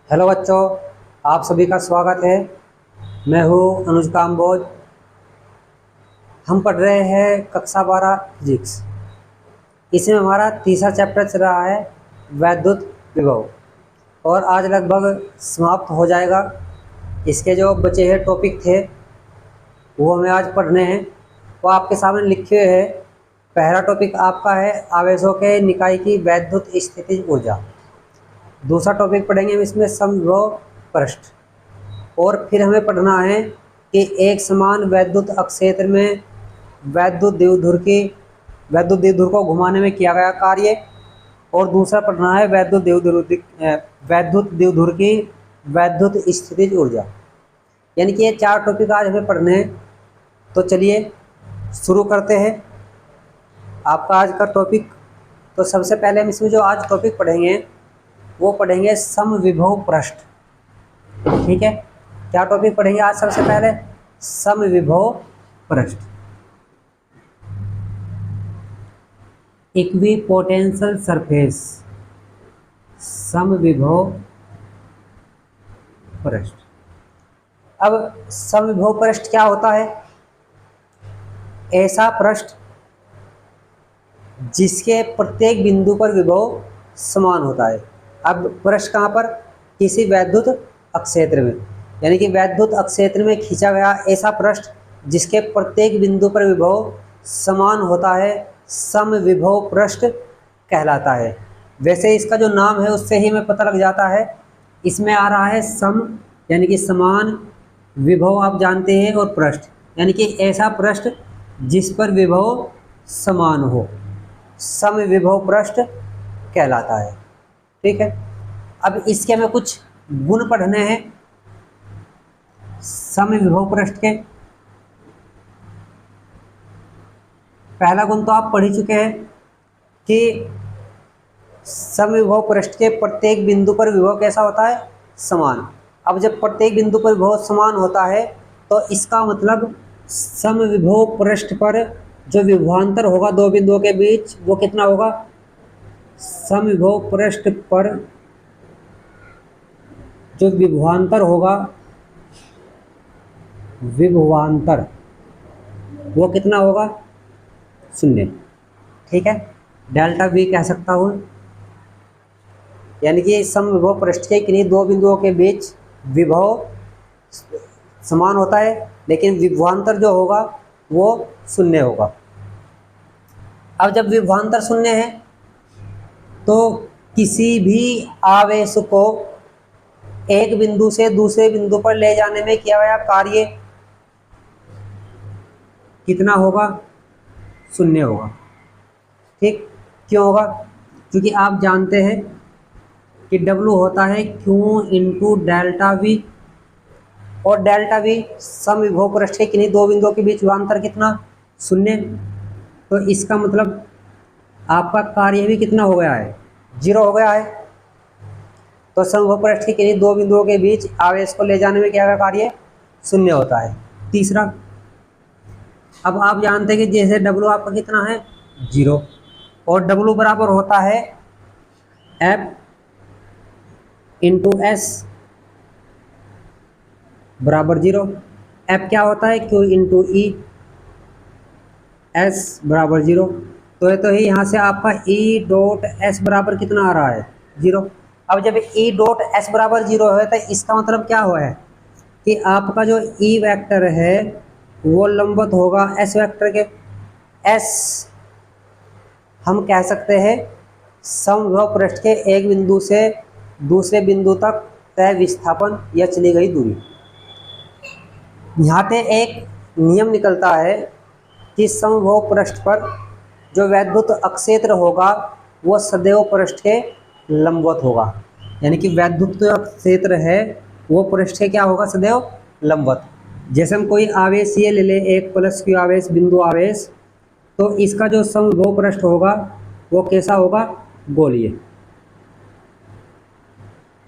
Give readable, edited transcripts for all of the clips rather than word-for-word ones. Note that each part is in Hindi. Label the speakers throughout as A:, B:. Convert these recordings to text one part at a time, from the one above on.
A: हेलो बच्चों, आप सभी का स्वागत है। मैं हूँ अनुज काम्बोज। हम पढ़ रहे हैं कक्षा 12 फिजिक्स। इसमें हमारा तीसरा चैप्टर चल रहा है वैद्युत विभव, और आज लगभग समाप्त हो जाएगा। इसके जो बचे हुए टॉपिक थे वो हमें आज पढ़ने हैं। वो आपके सामने लिखे हुए हैं। पहला टॉपिक आपका है आवेशों के निकाय की वैद्युत स्थितिज ऊर्जा। दूसरा टॉपिक पढ़ेंगे हम इसमें समविभव पृष्ठ। और फिर हमें पढ़ना है कि एक समान वैद्युत अक्षेत्र में वैद्युत द्विध्रुव को घुमाने में किया गया कार्य। और दूसरा पढ़ना है वैद्युत द्विध्रुव की वैद्युत स्थितिज ऊर्जा। यानी कि ये चार टॉपिक आज हमें पढ़ने हैं। तो चलिए शुरू करते हैं आपका आज का टॉपिक। तो सबसे पहले हम इसमें जो आज टॉपिक पढ़ेंगे वो पढ़ेंगे समविभव पृष्ठ। ठीक है, क्या टॉपिक पढ़ेंगे आज? सबसे पहले समविभव पृष्ठ। इक्विपोटेंशियल सरफेस, समविभव पृष्ठ। अब समविभव पृष्ठ क्या होता है? ऐसा पृष्ठ जिसके प्रत्येक बिंदु पर विभव समान होता है। अब पृष्ठ कहाँ पर? किसी वैद्युत अक्षेत्र में, यानी कि वैद्युत अक्षेत्र में खींचा गया ऐसा पृष्ठ जिसके प्रत्येक बिंदु पर विभव समान होता है, समविभव पृष्ठ कहलाता है। वैसे इसका जो नाम है उससे ही हमें पता लग जाता है। इसमें आ रहा है सम, यानी कि समान, विभव आप जानते हैं, और पृष्ठ यानी कि ऐसा पृष्ठ जिस पर विभव समान हो, समविभव पृष्ठ कहलाता है। ठीक है, अब इसके हमें कुछ गुण पढ़ने हैं समविभव पृष्ठ के। पहला गुण तो आप पढ़ ही चुके हैं कि समविभव पृष्ठ के प्रत्येक बिंदु पर विभव कैसा होता है? समान। अब जब प्रत्येक बिंदु पर विभव समान होता है तो इसका मतलब समविभव पृष्ठ पर जो विभवांतर होगा दो बिंदुओं के बीच वो कितना होगा? समविभव पृष्ठ पर जो विभवांतर होगा, विभवांतर, वो कितना होगा? 0। ठीक है, डेल्टा वी कह सकता हूँ। यानी कि समविभव पृष्ठ के किन्हीं दो बिंदुओं के बीच विभव समान होता है, लेकिन विभवांतर जो होगा वो 0 होगा। अब जब विभवांतर 0 है तो किसी भी आवेश को एक बिंदु से दूसरे बिंदु पर ले जाने में किया गया कार्य कितना होगा? 0 होगा। ठीक, क्यों होगा? क्योंकि आप जानते हैं कि W होता है Q इंटू डेल्टा वी, और डेल्टा वी समविभव पृष्ठ के किन्हीं दो बिंदुओं के बीच विभवांतर कितना? 0। तो इसका मतलब आपका कार्य भी कितना हो गया है? 0 हो गया है। तो समविभव पृष्ठ के किन्हीं दो बिंदुओं के बीच आवेश को ले जाने में क्या कार्य? 0 होता है। तीसरा, अब आप जानते हैं कि जैसे W आपका कितना है? 0, और W बराबर होता है F इंटू एस बराबर 0। F क्या होता है? Q इंटू ई, S बराबर 0। तो ही यहाँ से आपका E डॉट S बराबर कितना आ रहा है? 0। अब जब E डॉट S बराबर 0 है तो इसका मतलब क्या हुआ है कि आपका जो E वेक्टर है वो लंबवत होगा S वेक्टर के। S हम कह सकते हैं समविभव पृष्ठ के एक बिंदु से दूसरे बिंदु तक तय विस्थापन या चली गई दूरी। यहाँ पे एक नियम निकलता है कि समविभव पृष्ठ पर जो वैद्युत अक्षेत्र होगा वो सदैव पृष्ठ के लंबवत होगा। यानी कि वैद्युत जो क्षेत्र है वो पृष्ठ के क्या होगा? सदैव लंबवत। जैसे हम कोई आवेश ये ले ले, एक प्लस क्यू आवेश, बिंदु आवेश, तो इसका जो समविभव पृष्ठ होगा वो कैसा होगा? गोलीय,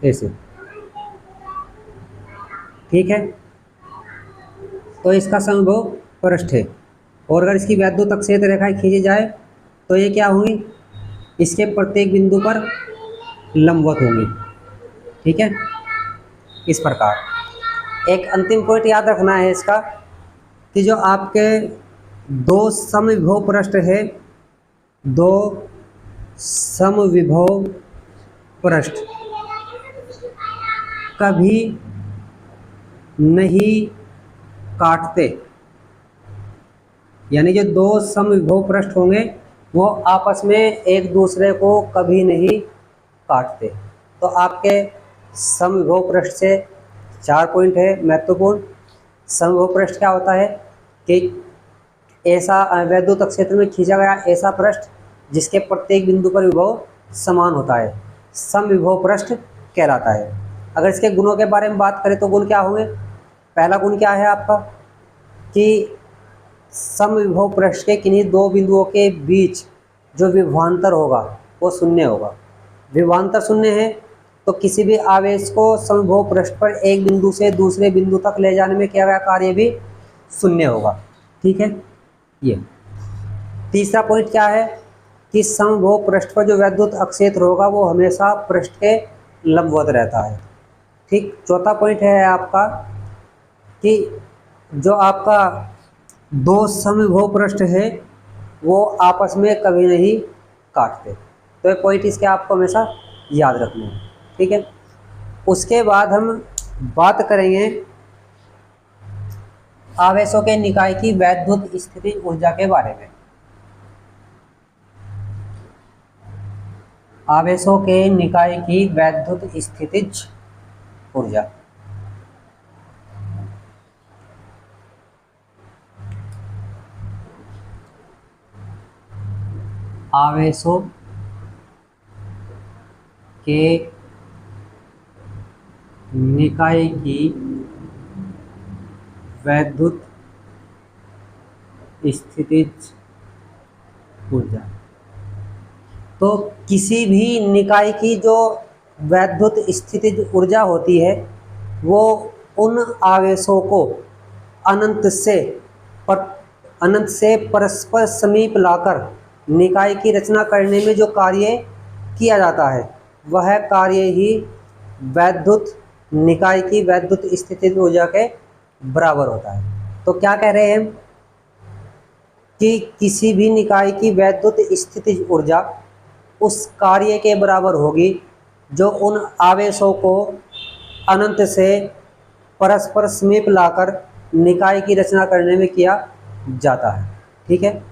A: ऐसे। ठीक है, तो इसका समविभव पृष्ठ है। और अगर इसकी वैद्युत अक्षेत्र रेखाएं खींची जाए तो ये क्या होंगी? इसके प्रत्येक बिंदु पर लंबवत होंगी। ठीक है, इस प्रकार। एक अंतिम पॉइंट याद रखना है इसका कि जो आपके दो समविभव पृष्ठ है, दो समविभव पृष्ठ कभी नहीं काटते, यानी जो दो समविभव पृष्ठ होंगे वो आपस में एक दूसरे को कभी नहीं काटते। तो आपके समविभव पृष्ठ से 4 पॉइंट है महत्वपूर्ण। समविभव पृष्ठ क्या होता है कि ऐसा वैद्युत क्षेत्र में खींचा गया ऐसा पृष्ठ जिसके प्रत्येक बिंदु पर विभव समान होता है, समविभव पृष्ठ कहलाता है। अगर इसके गुणों के बारे में बात करें तो गुण क्या होंगे? पहला गुण क्या है आपका कि समविभव पृष्ठ के किन्हीं दो बिंदुओं के बीच जो विभवांतर होगा वो शून्य होगा। विभवांतर शून्य है तो किसी भी आवेश को समविभव पृष्ठ पर एक बिंदु से दूसरे बिंदु तक ले जाने में किया गया कार्य भी शून्य होगा। ठीक है। ये तीसरा पॉइंट क्या है कि समविभव पृष्ठ पर जो वैद्युत क्षेत्र होगा वो हमेशा पृष्ठ के लंबवत रहता है। ठीक। चौथा पॉइंट है आपका कि जो आपका दो समविभव पृष्ठ है वो आपस में कभी नहीं काटते। तो ये पॉइंट इसके आपको हमेशा याद रखने हैं। ठीक है। उसके बाद हम बात करेंगे आवेशों के निकाय की वैद्युत स्थितिज ऊर्जा के बारे में। आवेशों के निकाय की वैद्युत स्थितिज ऊर्जा। आवेशों के निकाय की वैद्युत स्थितिज ऊर्जा। तो किसी भी निकाय की जो वैद्युत स्थितिज ऊर्जा होती है वो उन आवेशों को अनंत से परस्पर समीप लाकर निकाय की रचना करने में जो कार्य किया जाता है वह कार्य ही वैद्युत निकाय की वैद्युत स्थितिज ऊर्जा के बराबर होता है। तो क्या कह रहे हैं कि किसी भी निकाय की वैद्युत स्थितिज ऊर्जा उस कार्य के बराबर होगी जो उन आवेशों को अनंत से परस्पर समीप लाकर निकाय की रचना करने में किया जाता है। ठीक है।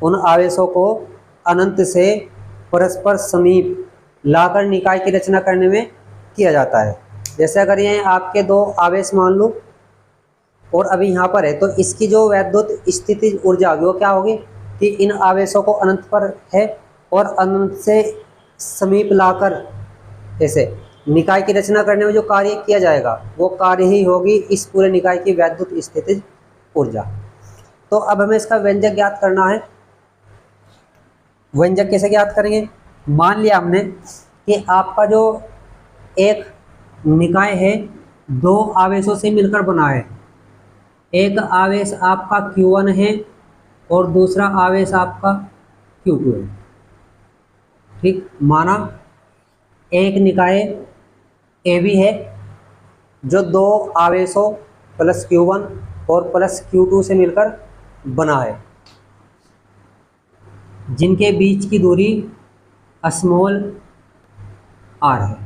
A: उन आवेशों को अनंत से परस्पर समीप लाकर निकाय की रचना करने में किया जाता है। जैसे अगर ये आपके दो आवेश मान लो और अभी यहाँ पर है तो इसकी जो वैद्युत स्थितिज ऊर्जा होगी वो क्या होगी कि इन आवेशों को अनंत पर है और अनंत से समीप लाकर ऐसे निकाय की रचना करने में जो कार्य किया जाएगा वो कार्य ही होगी इस पूरे निकाय की वैद्युत स्थितिज ऊर्जा। तो अब हमें इसका व्यंजक ज्ञात करना है। व्यंजक कैसे ज्ञात करेंगे? मान लिया हमने कि आपका जो एक निकाय है दो आवेशों से मिलकर बना है। एक आवेश आपका Q1 है और दूसरा आवेश आपका Q2 है। ठीक। माना एक निकाय AB है जो दो आवेशों प्लस Q1 और प्लस Q2 से मिलकर बना है जिनके बीच की दूरी स्मॉल r है।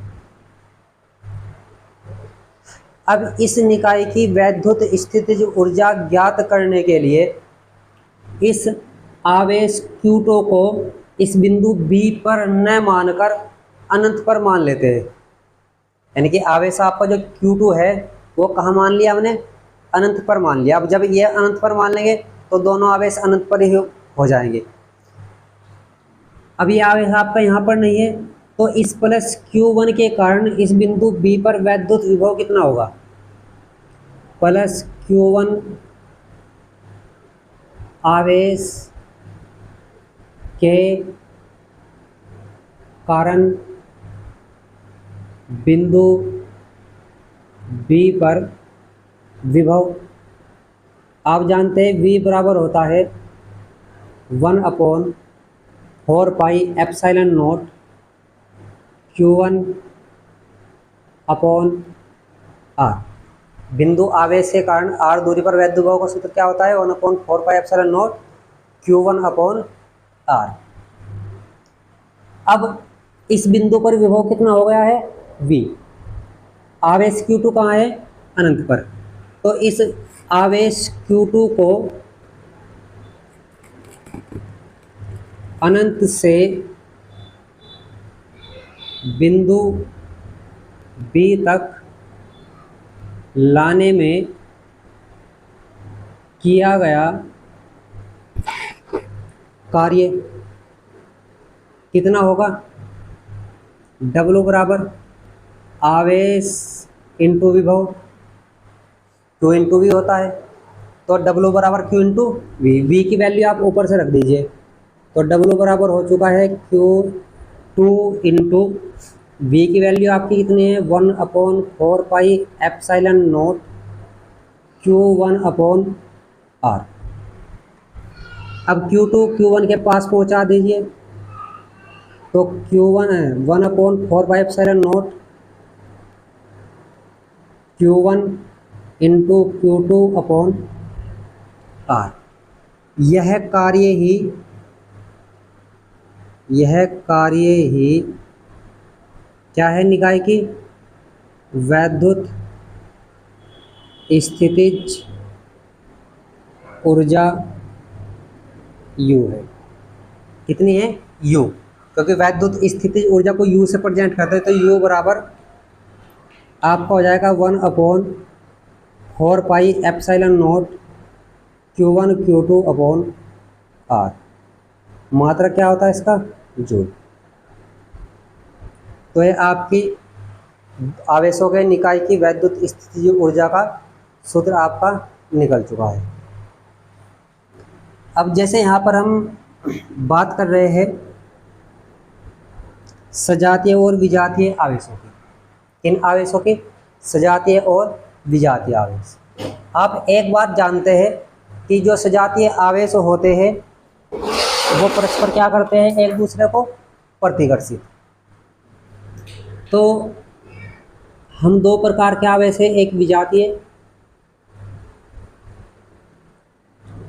A: अब इस निकाय की वैद्युत स्थितिज ऊर्जा ज्ञात करने के लिए इस आवेश Q2 को इस बिंदु B पर न मानकर अनंत पर मान लेते हैं। यानी कि आवेश आपका जो Q2 है वो कहाँ मान लिया हमने? अनंत पर मान लिया। अब जब ये अनंत पर मान लेंगे तो दोनों आवेश अनंत पर ही हो जाएंगे। अब ये आवेश आपका यहाँ पर नहीं है तो इस प्लस Q1 के कारण इस बिंदु B पर वैद्युत विभव कितना होगा? प्लस Q1 आवेश के कारण बिंदु B पर विभव आप जानते हैं V बराबर होता है 1/4 pi epsilon naught Q1 upon R. बिंदु आवेश के कारण आर दूरी पर वैद्युत विभव का सूत्र क्या होता है? 1/4πε0 Q1/r। अब इस बिंदु पर विभव कितना हो गया है? V। आवेश Q2 कहाँ है? अनंत पर। तो इस आवेश Q2 को अनंत से बिंदु B तक लाने में किया गया कार्य कितना होगा? W बराबर आवेश इंटू विभव, Q इंटू V होता है। तो W बराबर Q इंटू V। V की वैल्यू आप ऊपर से रख दीजिए। तो W बराबर हो चुका है Q2 इंटू V की वैल्यू आपकी कितनी है? 1/4πε0 Q1/r। अब Q2 Q1 के पास पहुंचा दीजिए। तो Q1 है 1/4πε0 Q1 इंटू Q2/r। यह कार्य ही क्या है? निकाय की वैद्युत स्थितिज ऊर्जा U है। कितनी है? U। क्योंकि वैद्युत स्थितिज ऊर्जा को U से प्रेजेंट करते हैं, तो U बराबर आपका हो जाएगा 1/4πε0 Q1 Q2/r। मात्रा क्या होता है इसका? जूल। तो ये आपकी आवेशों के निकाय की वैद्युत स्थितिज ऊर्जा का सूत्र आपका निकल चुका है। अब जैसे यहाँ पर हम बात कर रहे हैं सजातीय और विजातीय आवेशों की। किन आवेशों की? सजातीय और विजातीय आवेश। आप एक बात जानते हैं कि जो सजातीय आवेश होते हैं वो परस्पर क्या करते हैं? एक दूसरे को प्रतिकर्षित। तो हम दो प्रकार के आवेश हैं, एक विजातीय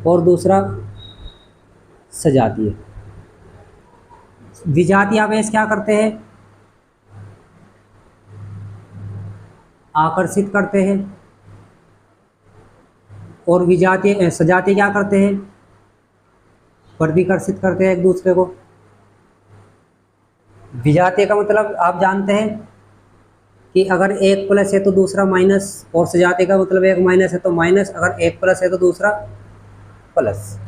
A: और दूसरा सजातीय। विजातीय आवेश क्या करते हैं? आकर्षित करते हैं। और सजातीय क्या करते हैं? प्रतिकर्षित करते हैं एक दूसरे को। विजातीय का मतलब आप जानते हैं कि अगर एक प्लस है तो दूसरा माइनस, और सजातीय का मतलब एक माइनस है तो माइनस, अगर एक प्लस है तो दूसरा प्लस।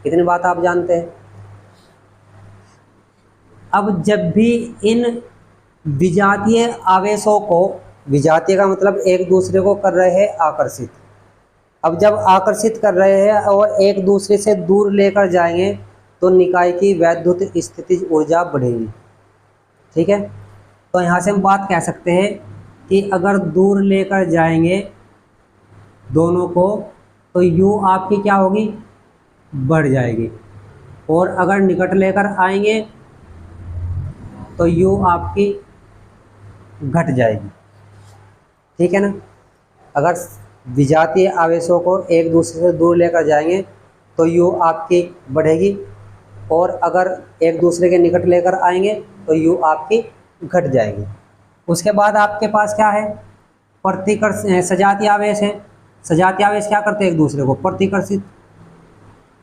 A: इतनी बात आप जानते हैं। अब जब भी इन विजातीय आवेशों को, विजातीय का मतलब एक दूसरे को कर रहे हैं आकर्षित, अब जब आकर्षित कर रहे हैं और एक दूसरे से दूर लेकर जाएंगे तो निकाय की वैद्युत स्थितिज ऊर्जा बढ़ेगी। ठीक है। तो यहाँ से हम बात कह सकते हैं कि अगर दूर लेकर जाएंगे दोनों को तो U आपकी क्या होगी? बढ़ जाएगी। और अगर निकट लेकर आएंगे तो U आपकी घट जाएगी। ठीक है ना। अगर विजातीय आवेशों को एक दूसरे से दूर लेकर जाएंगे तो U आपकी बढ़ेगी, और अगर एक दूसरे के निकट लेकर आएंगे तो U आपकी घट जाएगी। उसके बाद आपके पास क्या है? सजातीय आवेश है। सजातीय आवेश क्या करते हैं? एक दूसरे को प्रतिकर्षित।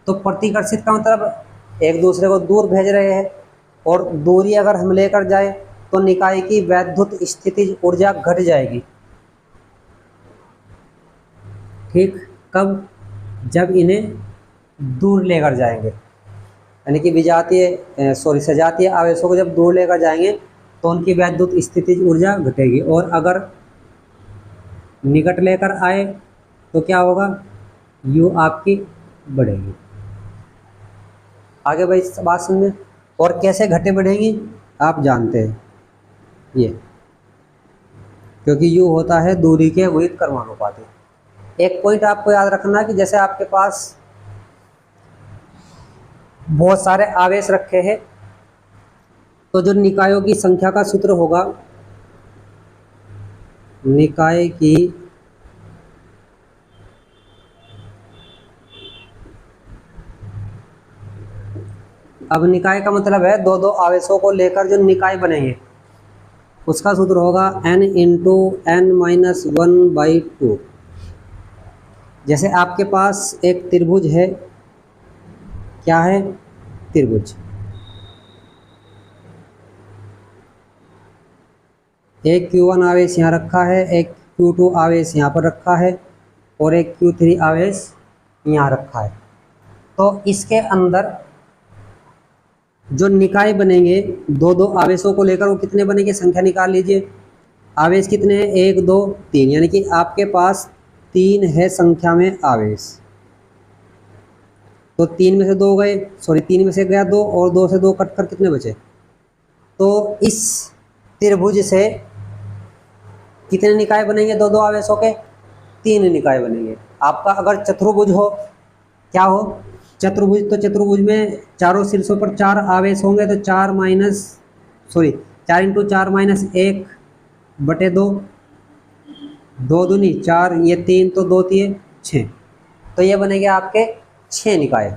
A: तो प्रतिकर्षित का मतलब एक दूसरे को दूर भेज रहे हैं, और दूरी अगर हम लेकर जाए तो निकाय की वैद्युत स्थितिज ऊर्जा घट जाएगी। ठीक। कब? जब इन्हें दूर लेकर जाएंगे, यानी कि सजातीय आवेशों को जब दूर लेकर जाएंगे तो उनकी वैद्युत स्थितिज ऊर्जा घटेगी, और अगर निकट लेकर आए तो क्या होगा? U आपकी बढ़ेगी। आगे भाई बात समझे। और कैसे घटे बढ़ेगी आप जानते हैं ये, क्योंकि U होता है दूरी के विहित क्रमानुपाती। एक पॉइंट आपको याद रखना कि जैसे आपके पास बहुत सारे आवेश रखे हैं तो जो निकायों की संख्या का सूत्र होगा निकाय की अब निकाय का मतलब है दो दो आवेशों को लेकर जो निकाय बनेंगे, उसका सूत्र होगा n इंटू एन माइनस 1/2। जैसे आपके पास एक त्रिभुज है, क्या है, त्रिभुज, एक Q1 आवेश यहाँ रखा है, एक Q2 आवेश यहाँ पर रखा है और एक Q3 आवेश यहाँ रखा है। तो इसके अंदर जो निकाय बनेंगे दो दो आवेशों को लेकर, वो कितने बनेंगे, संख्या निकाल लीजिए। आवेश कितने हैं, 1 2 3, यानी कि आपके पास 3 है संख्या में आवेश। तो 3 में से 2 गए, सॉरी 3 में से गया 2 और 2 से 2 कट कर कितने बचे। तो इस त्रिभुज से कितने निकाय बनेंगे, दो दो आवेशों के, 3 निकाय बनेंगे। आपका अगर चतुर्भुज हो, क्या हो, चतुर्भुज, तो चतुर्भुज में चारों शीर्षों पर 4 आवेश होंगे, तो 4 इंटू 4 माइनस 1/2, 2 दूनी 4, ये 3, तो 2 3 6, तो ये बनेंगे आपके 6 निकाय।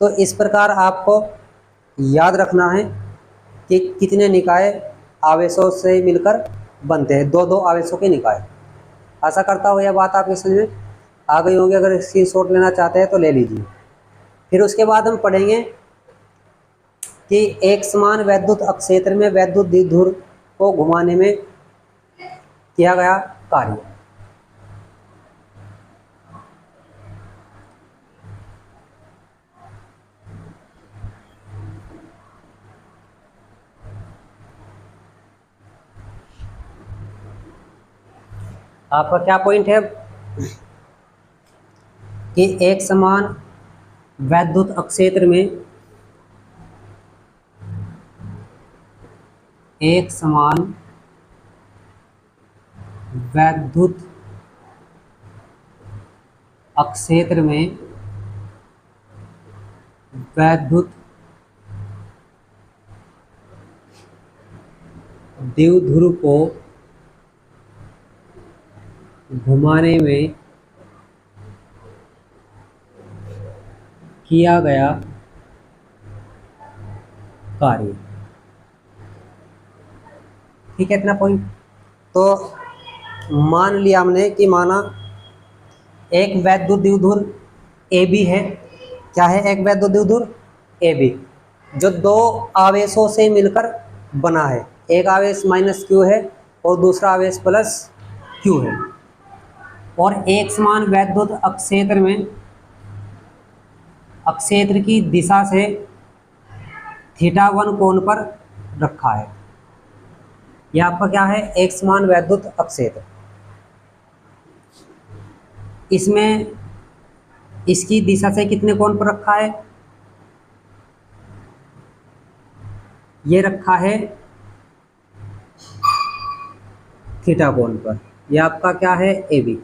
A: तो इस प्रकार आपको याद रखना है कि कितने निकाय आवेशों से मिलकर बनते हैं, दो दो आवेशों के निकाय। आशा करता हूँ यह बात आपके समझ में आ गई होगी। अगर स्क्रीनशॉट लेना चाहते हैं तो ले लीजिए। फिर उसके बाद हम पढ़ेंगे कि एक समान वैद्युत अक्षेत्र में वैद्युत द्विध्रुव को घुमाने में किया गया कार्य। आपका क्या पॉइंट है कि एक समान वैद्युत अक्षेत्र में एक समान वैद्युत अक्षेत्र में वैद्युत द्विध्रुव को घुमाने में किया गया कार्य। ठीक है, इतना पॉइंट। तो मान लिया हमने कि माना एक वैद्युत द्विध्रुव AB है। क्या है, एक वैद्युत द्विध्रुव AB जो दो आवेशों से मिलकर बना है। एक आवेश -Q है और दूसरा आवेश +Q है। और एक समान वैद्युत अक्षेत्र में अक्षेत्र की दिशा से θ1 कोण पर रखा है। यह आपका क्या है, एक समान वैद्युत अक्षेत्र। इसमें इसकी दिशा से कितने कोण पर रखा है, ये रखा है थीटा कोण पर। यह आपका क्या है, AB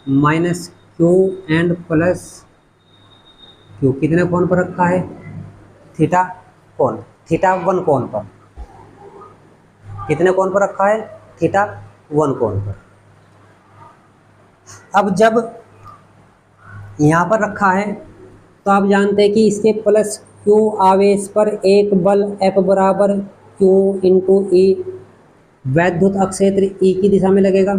A: -Q एंड +Q कितने कोण पर रखा है, थीटा कोण, θ1 कोण पर। कितने कोण पर रखा है, θ1 कोण पर। अब जब यहाँ पर रखा है तो आप जानते हैं कि इसके +Q आवेश पर एक बल F बराबर Q इंटू E वैद्युत अक्षेत्र E की दिशा में लगेगा,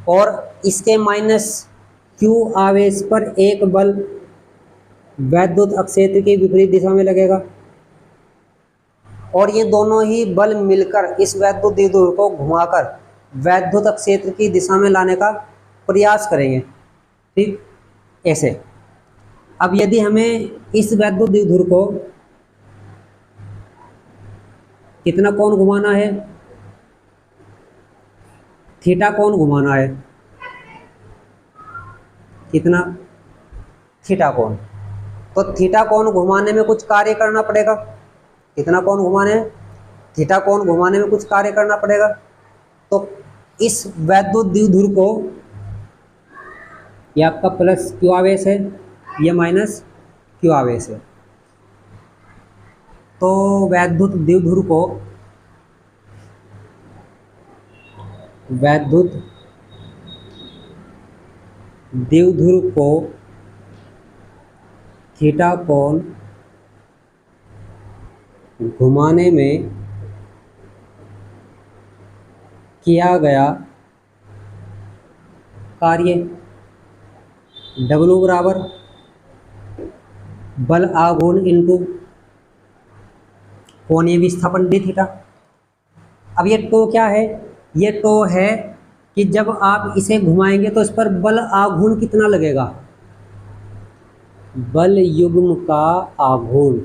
A: और इसके -Q आवेश पर एक बल वैद्युत अक्षेत्र की विपरीत दिशा में लगेगा। और ये दोनों ही बल मिलकर इस वैद्युत द्विध्रुव को घुमाकर वैद्युत क्षेत्र की दिशा में लाने का प्रयास करेंगे। ठीक, ऐसे। अब यदि हमें इस वैद्युत द्विध्रुव को कितना कोण घुमाना है, थीटा कोण घुमाना है, कितना, थीटा कोण। तो थीटा कोण घुमाने में कुछ कार्य करना पड़ेगा। कितना कोण घुमाने हैं, थीटा कोण घुमाने में कुछ कार्य करना पड़ेगा। तो इस वैद्युत द्विध्रुव को, यह आपका +Q आवेश है, यह -Q आवेश है। तो वैद्युत द्विध्रुव को वैद्युत द्विध्रुव को थीटा कोण घुमाने में किया गया कार्य W बराबर बल आघूर्ण इंटू कोणीय विस्थापन डी थीटा। अब ये टो क्या है? ये टो है कि जब आप इसे घुमाएंगे तो इस पर बल आघूर्ण कितना लगेगा? बल युग्म का आघूर्ण।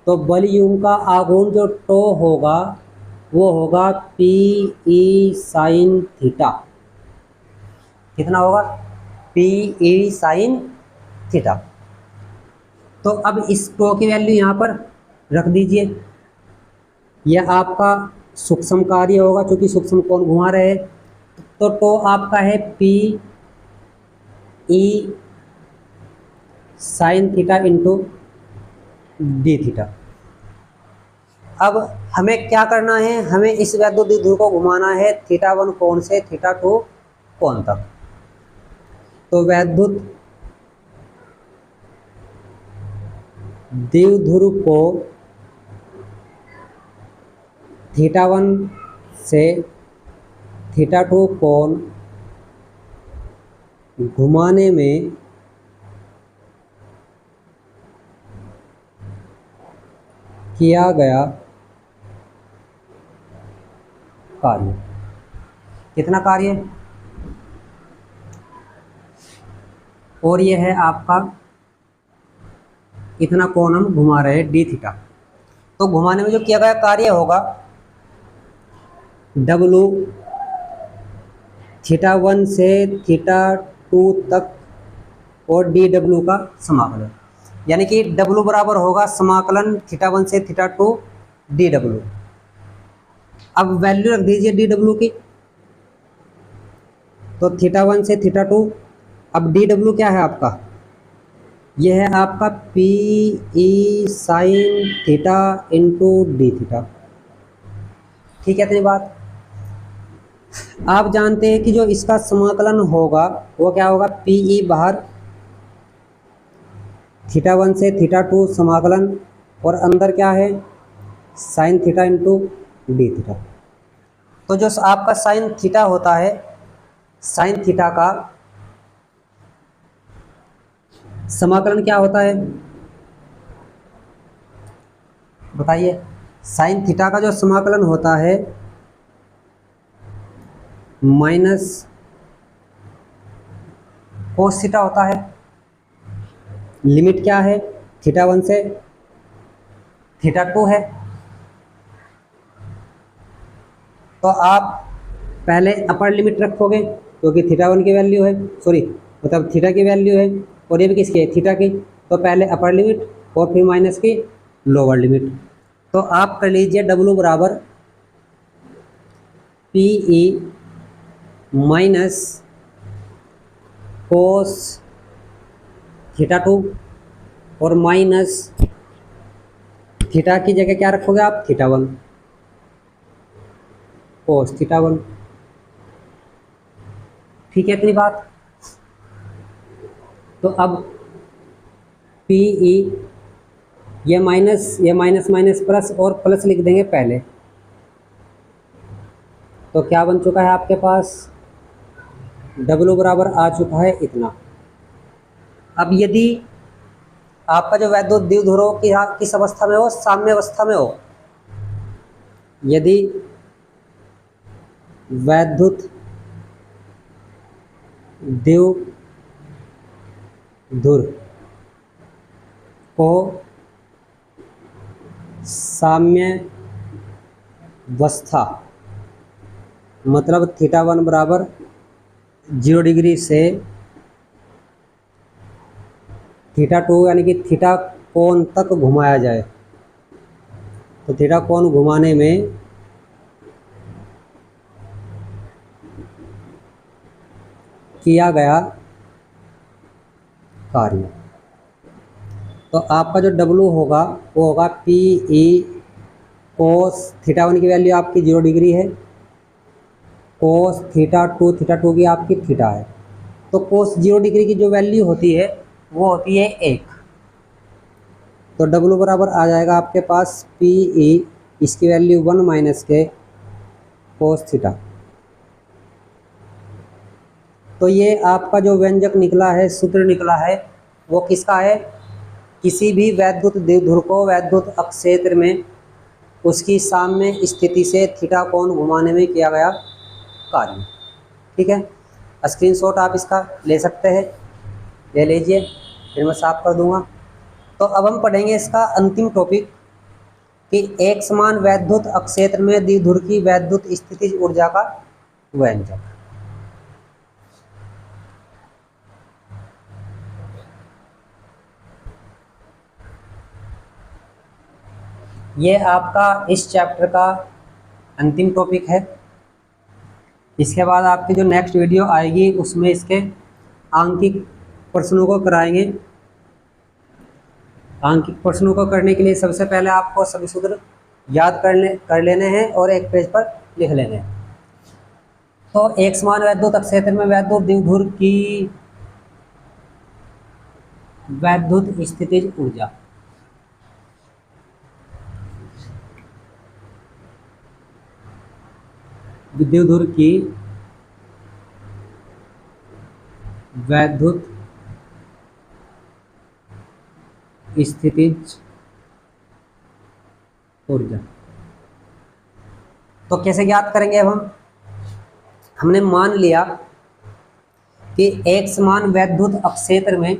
A: तो बल युग्म का आघूर्ण जो टो होगा वो होगा पी ई साइन थीटा। कितना होगा? P E sine theta. तो अब इस टो की वैल्यू यहाँ पर रख दीजिए। यह आपका सूक्ष्म कार्य होगा क्योंकि सूक्ष्म कोण घुमा रहे हैं। तो टो आपका है P E sine theta into D theta. अब हमें क्या करना है? हमें इस वैद्युत द्विध्रुव को घुमाना है θ1 कोण से θ2 कोण तक। तो वैद्युत द्विध्रुव को θ1 से θ2 कोण घुमाने में किया गया कार्य। कितना कार्य? और यह है आपका इतना कोण हम घुमा रहे हैं डी थीटा। तो घुमाने में जो किया गया कार्य होगा W θ1 से θ2 तक और dW का समाकलन, यानी कि W बराबर होगा समाकलन θ1 से θ2 dW। अब वैल्यू रख दीजिए dW की। तो θ1 से θ2। अब dW क्या है आपका? यह है आपका P E sine theta into D theta. ठीक है, इतनी बात। आप जानते हैं कि जो इसका समाकलन होगा वो क्या होगा? पी ई बाहर θ1 से θ2 समाकलन और अंदर क्या है? Sine theta into D theta. तो जो आपका साइन थीटा होता है, साइन थीटा का समाकलन क्या होता है बताइए? साइन थीटा का जो समाकलन होता है माइनस कोस थीटा होता है। लिमिट क्या है? θ1 से θ2 है। तो आप पहले अपर लिमिट रखोगे क्योंकि θ1 की वैल्यू है, सॉरी मतलब थीटा की वैल्यू है और ये भी किसकी है? थीटा की। तो पहले अपर लिमिट और फिर माइनस की लोअर लिमिट। तो आप कर लीजिए W बराबर पी ई माइनस कोस θ2 और माइनस थीटा की जगह क्या रखोगे आप? θ1 कोस θ1। ठीक है, इतनी बात। तो अब पी ई ये माइनस माइनस प्लस और प्लस लिख देंगे पहले। तो क्या बन चुका है आपके पास? W बराबर आ चुका है इतना। अब यदि आपका जो वैद्युत द्विध्रुव किस अवस्था में हो? साम्य अवस्था में हो। यदि वैद्युत द्विध्रुव को साम्य अवस्था मतलब θ1 बराबर 0 डिग्री से θ2 यानी कि थीटा कोण तक घुमाया जाए। तो थीटा कोण घुमाने में किया गया कार्य। तो आपका जो W होगा वो होगा पी ई कोस θ1 की वैल्यू आपकी 0 डिग्री है कोस थीटा टू की आपकी थीटा है। तो कोस 0 डिग्री की जो वैल्यू होती है वो होती है 1। तो W बराबर आ जाएगा आपके पास पी ई, इसकी वैल्यू 1 माइनस के कोस थीटा। तो ये आपका जो व्यंजक निकला है, सूत्र निकला है, वो किसका है? किसी भी वैद्युत द्विध्रुव को वैद्युत अक्षेत्र में उसकी साम्य स्थिति से थीटा कोण घुमाने में किया गया कार्य। ठीक है, स्क्रीनशॉट आप इसका ले सकते हैं, ले लीजिए, फिर मैं साफ कर दूंगा। तो अब हम पढ़ेंगे इसका अंतिम टॉपिक कि एक समान वैद्युत अक्षेत्र में द्विध्रुव की वैद्युत स्थितिज ऊर्जा का व्यंजक। ये आपका इस चैप्टर का अंतिम टॉपिक है। इसके बाद आपकी जो नेक्स्ट वीडियो आएगी उसमें इसके आंकिक प्रश्नों को कराएंगे। आंकिक प्रश्नों को करने के लिए सबसे पहले आपको सभी सूत्र याद कर लेने हैं और एक पेज पर लिख लेने हैं। तो एक समान वैद्युत क्षेत्र में वैद्युत द्विध्रुव की वैद्युत स्थितिज ऊर्जा। द्विध्रुव की वैद्युत स्थितिज ऊर्जा। तो कैसे ज्ञात करेंगे? अब हमने मान लिया कि एक समान वैद्युत अक्षेत्र में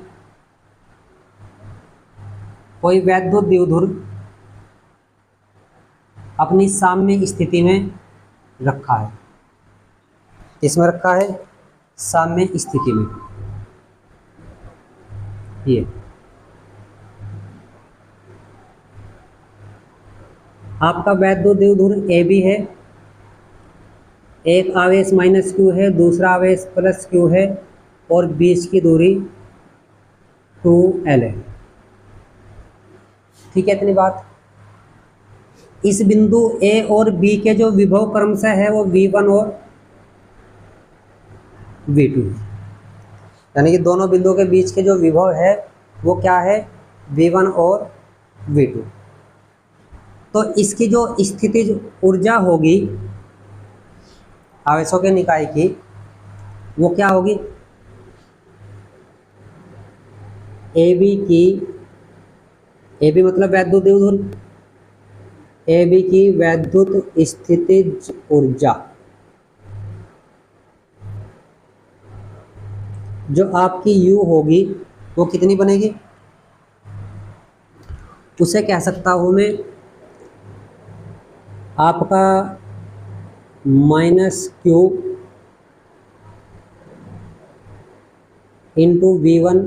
A: कोई वैद्युत द्विध्रुव अपनी साम्य स्थिति में रखा है। किसमें रखा है? साम्य स्थिति में। ये आपका वैद्युत द्विध्रुव ए बी है, एक आवेश माइनस क्यू है, दूसरा आवेश प्लस क्यू है और बीच की दूरी 2L है। ठीक है, इतनी बात। इस बिंदु ए और बी के जो विभव क्रमशः है वो V1 और V2, यानी कि दोनों बिंदुओं के बीच के जो विभव है वो क्या है? V1 और V2। तो इसकी जो स्थितिज ऊर्जा होगी आवेशों के निकाय की, वो क्या होगी? ए बी मतलब वैद्युत द्विध्रुव, ए बी की वैद्युत स्थितिज ऊर्जा जो आपकी U होगी वो कितनी बनेगी? उसे कह सकता हूँ मैं आपका -Q इंटू V1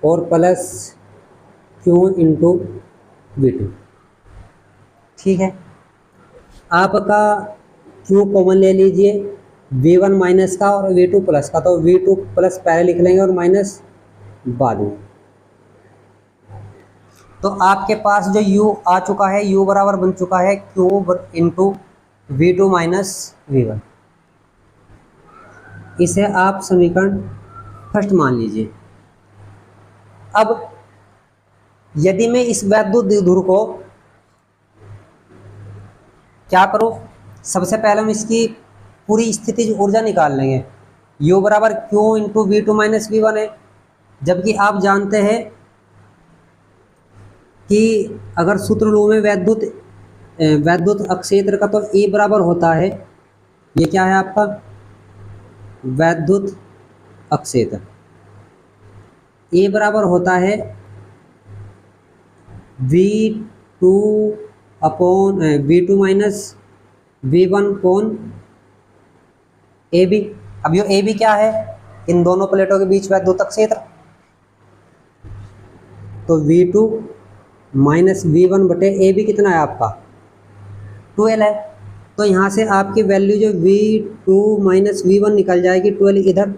A: और प्लस Q इंटू V2। ठीक है, आपका Q कॉमन ले लीजिए, V1 माइनस का और V2 प्लस का, तो V2 प्लस पहले लिख लेंगे और माइनस बाद में। तो आपके पास जो U आ चुका है, U बराबर बन चुका है Q into V2 minus V1। इसे आप समीकरण फर्स्ट मान लीजिए। अब यदि मैं इस वैद्युत द्विध्रुव को क्या करूं? सबसे पहले हम इसकी पूरी स्थितिज ऊर्जा निकाल लेंगे। U बराबर Q into V2 minus V1 है, जबकि आप जानते हैं कि अगर सूत्र लूँ में वैद्युत अक्षेत्र का, तो E बराबर होता है, ये क्या है आपका वैद्युत अक्षेत्र, E बराबर होता है V2 upon V2 minus V1 कोण AB। अब ये AB क्या है? इन दोनों प्लेटों के बीच वैद्युत क्षेत्र। तो V2 माइनस V1 बटे AB कितना है आपका? 12 है। तो यहाँ से आपकी वैल्यू जो V2 माइनस V1 निकल जाएगी, 12 इधर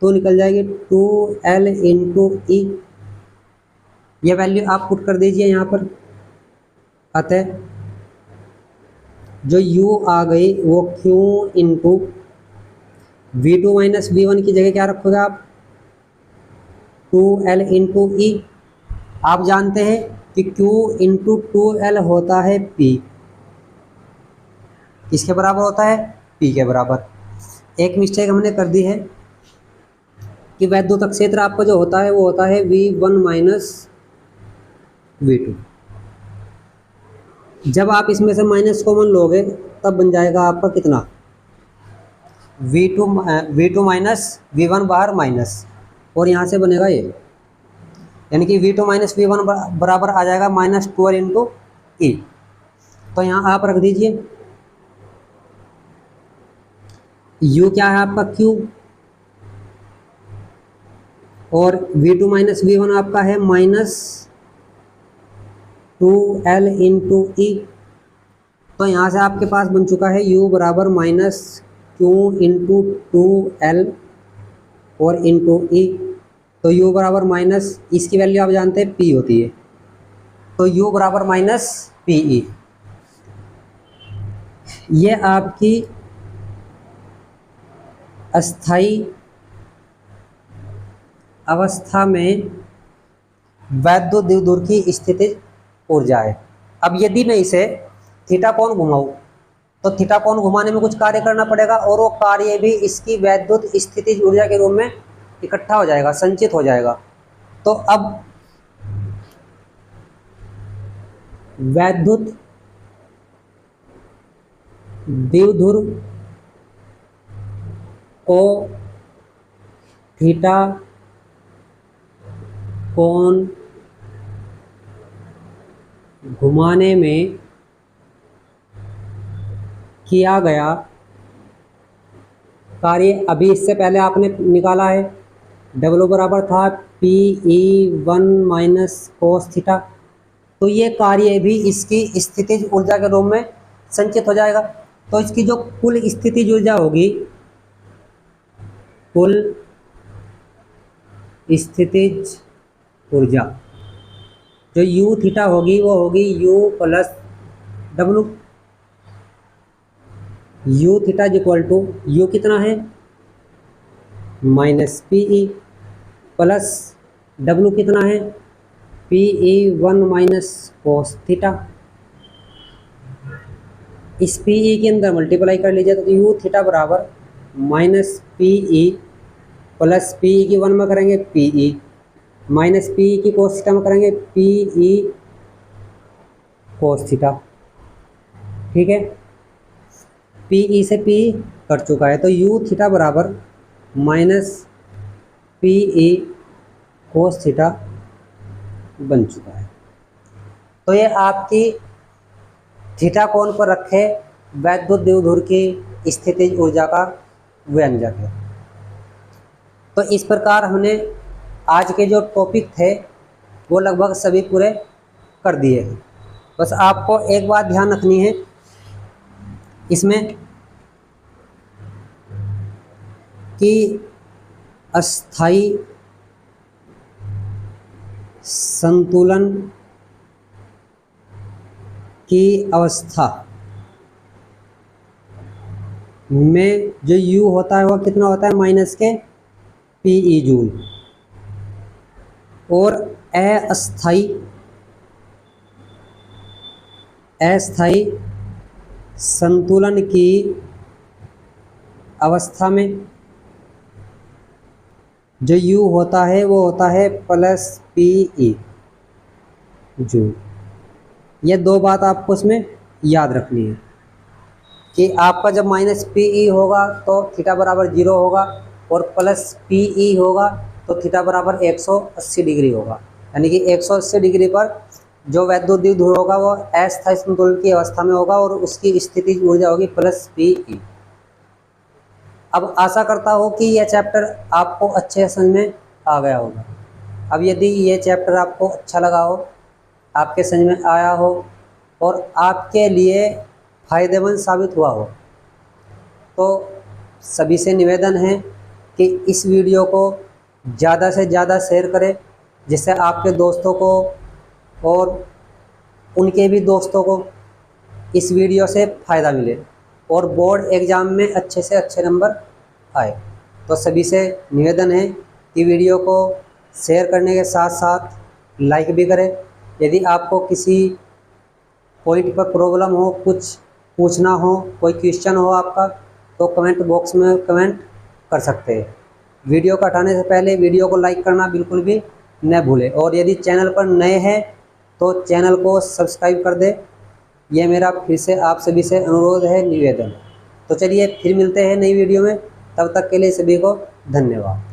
A: तो निकल जाएगी 2L इंटू E। ये वैल्यू आप पुट कर दीजिए यहाँ पर। अतः जो U आ गई वो Q into V2 minus V1 की जगह क्या रखोगे आप, 2L इंटू ई। आप जानते हैं कि Q इंटू 2L होता है P, किसके बराबर होता है, P के बराबर। एक मिस्टेक हमने कर दी है कि वैद्युत क्षेत्र आपका जो होता है वो होता है V1 माइनस V2। जब आप इसमें से माइनस कॉमन लोगे तब बन जाएगा आपका कितना, V2 माइनस V1 बाहर माइनस, और यहाँ से बनेगा ये, यानी कि V2 माइनस V1 बराबर आ जाएगा -12 इंटू ई। तो यहाँ आप रख दीजिए U क्या है आपका Q, और V2 माइनस V1 आपका है -2L इंटू ई। तो यहाँ से आपके पास बन चुका है U बराबर -Q इंटू 2L और इंटू ई। तो U बराबर माइनस, इसकी वैल्यू आप जानते हैं P होती है, तो U बराबर -PE। ये आपकी अस्थाई अवस्था में वैद्युत द्विध्रुव की स्थितिज ऊर्जा है। अब यदि मैं इसे थीटा कोण घुमाऊं तो थीटा कोण घुमाने में कुछ कार्य करना पड़ेगा, और वो कार्य भी इसकी वैद्युत स्थितिज ऊर्जा के रूप में इकट्ठा हो जाएगा, संचित हो जाएगा। तो अब वैद्युत द्विध्रुव को थीटा कोण घुमाने में किया गया कार्य अभी इससे पहले आपने निकाला है, W बराबर था PE1 माइनस कोस थीटा। तो ये कार्य भी इसकी स्थितिज ऊर्जा के रूप में संचित हो जाएगा। तो इसकी जो कुल स्थितिज ऊर्जा होगी, कुल स्थितिज ऊर्जा जो U थीटा होगी वो होगी U plus W। U theta is equal to, U कितना है -PE, प्लस W कितना है PE1 माइनस कोस थीटा। इस PE के अंदर मल्टीप्लाई कर लीजिए तो U थीटा बराबर -PE प्लस PE की 1 में करेंगे PE, माइनस PE की कोस थीटा में करेंगे PE कोस थीटा। ठीक है, PE से PE कट चुका है, तो U थीटा बराबर -PE कोस थीटा बन चुका है। तो ये आपकी थीटा कोण पर रखे वैद्युत द्विध्रुव की स्थितिज ऊर्जा का व्यंजक है। तो इस प्रकार हमने आज के जो टॉपिक थे वो लगभग सभी पूरे कर दिए हैं। बस आपको एक बात ध्यान रखनी है इसमें कि अस्थाई संतुलन की अवस्था में जो U होता है वो कितना होता है -PE जूल, और अस्थाई संतुलन की अवस्था में जो U होता है वो होता है +PE जूल। ये दो बात आपको इसमें याद रखनी है कि आपका जब -PE होगा तो थीटा बराबर 0 होगा, और +PE होगा तो थीटा बराबर 180 डिग्री होगा। यानी कि 180 डिग्री पर जो वैद्युत द्विध्रुव होगा वो अस्थायी संतुलन की अवस्था में होगा और उसकी स्थितिज ऊर्जा होगी +PE। अब आशा करता हूँ कि यह चैप्टर आपको अच्छे समझ में आ गया होगा। अब यदि ये चैप्टर आपको अच्छा लगा हो, आपके समझ में आया हो और आपके लिए फ़ायदेमंद साबित हुआ हो, तो सभी से निवेदन है कि इस वीडियो को ज़्यादा से ज़्यादा शेयर करें, जिससे आपके दोस्तों को और उनके भी दोस्तों को इस वीडियो से फ़ायदा मिले और बोर्ड एग्ज़ाम में अच्छे से अच्छे नंबर आए। तो सभी से निवेदन है कि वीडियो को शेयर करने के साथ साथ लाइक भी करें। यदि आपको किसी पॉइंट पर प्रॉब्लम हो, कुछ पूछना हो, कोई क्वेश्चन हो आपका, तो कमेंट बॉक्स में कमेंट कर सकते हैं। वीडियो को हटाने से पहले वीडियो को लाइक करना बिल्कुल भी न भूलें, और यदि चैनल पर नए हैं तो चैनल को सब्सक्राइब कर दें। यह मेरा फिर से आप सभी से अनुरोध है, निवेदन। तो चलिए फिर मिलते हैं नई वीडियो में, तब तक के लिए सभी को धन्यवाद।